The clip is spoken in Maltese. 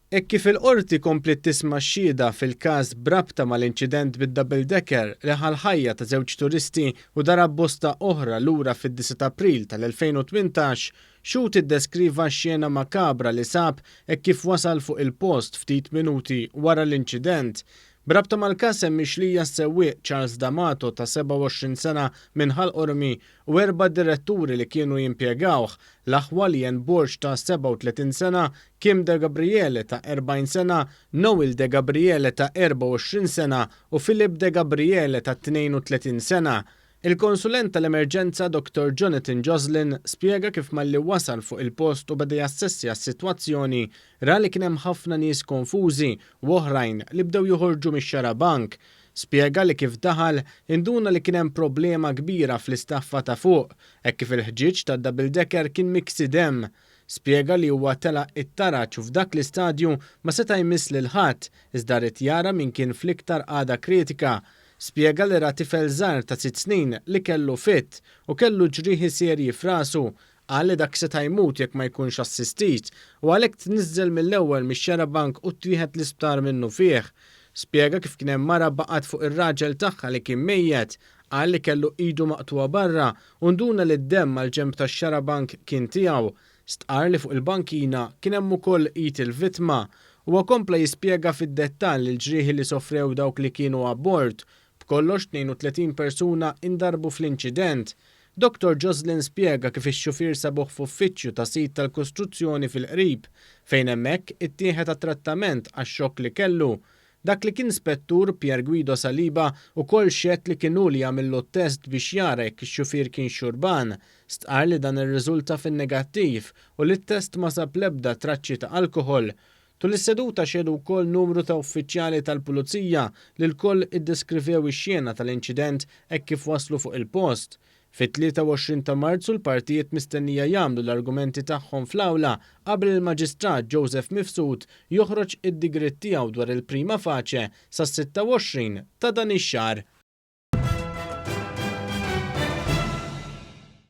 Kif il-qorti komplet tisma' xhieda fil-każ brabta mal-inċident bid-double decker li ħal-ħajja ta' żewġ turisti u darab bosta oħra lura fid-9 ta' April tal-2018, Xut iddeskriva x-xena makabra li sab kif wasal fuq il-post ftit minuti wara l-inċident. Brabta mal-każ hemm mixlija s-sewwieq Charles D'Amato ta' 27 sena minn Ħalqormi u 4 diretturi li kienu jimpjegawh, l-Aħwalien Borx ta' 37 sena, Kim De Gabriele ta' 40 sena, Noel De Gabriele ta' 24 sena u Philip De Gabriele ta' 32 sena. Il-konsulent tal-emerġenza Dr. Jonathan Joslin spjega kif malli wasal fuq il-post u beda jassessja s-sitwazzjoni ra li kien hemm ħafna nies konfużi u oħrajn li bdew joħorġu mix-xarabank. Spjega li kif daħal induna li kien hemm problema kbira fl-istaffa ta' fuq, hekk kif il-ħġieġ tad-double decker kien miksi demm. Spjega li huwa telaq it-taraġġ u f'dak l-istadju ma seta' jmiss lil ħadd iżda rid jara min kien fl-iktar għada kritika. Spjega li ra tifel żgħar ta' 6 snin li kellu fitt u kellu ġrieħi serji f'rasu, qal li dak seta' jmut jekk ma jkunx assistit u għalhekk tniżżel mill-ewwel mix-xarabank u ttieħed l-isptar minnu fih. Spjega kif kien hemm mara baqgħet fuq ir-raġel tagħha li kien mejjed, qal li kellu idu maqtuwa barra u nduna li d-demm għall-ġenb tax-xarabank kien tiegħu. Stqar li fuq il-bankina kien hemm ukoll id il-vittma u kompla jispjega fid-dettall il-ġrieħi li sofrew dawk li kienu abbord. B'kollox 32 persuna indarbu fl-inċident. Dr. Joslin spjega kif ix-xufier sabuh f'uffiċċju ta' sit tal-kostruzzjoni fil-qrib fejn hemmhekk ittieħed trattament għax-xokk li kellu. Dak li kien spettur Pier Guido Saliba ukoll xedt li kienu li jagħmillu test biex jara jekk ix-xufier kien xurban. Stqar li dan irriżulta fin-negattiv u li t-test ma sab l-ebda traċċi ta' alkohol. Tul is-seduta xedu wkoll numru ta' uffiċjali tal-pulizija li l-koll iddeskrivew ix-xjena tal-inċident hekk kif waslu fuq il-post. Fit-23 ta' Marzu l-partijiet mistennija jagħmlu l-argumenti tagħhom fl-awla qabel il-Maġistrat Joseph Mifsud joħroġ id-digritt tiegħu dwar il-prima faċe sas-26 ta' dan ix-xahar.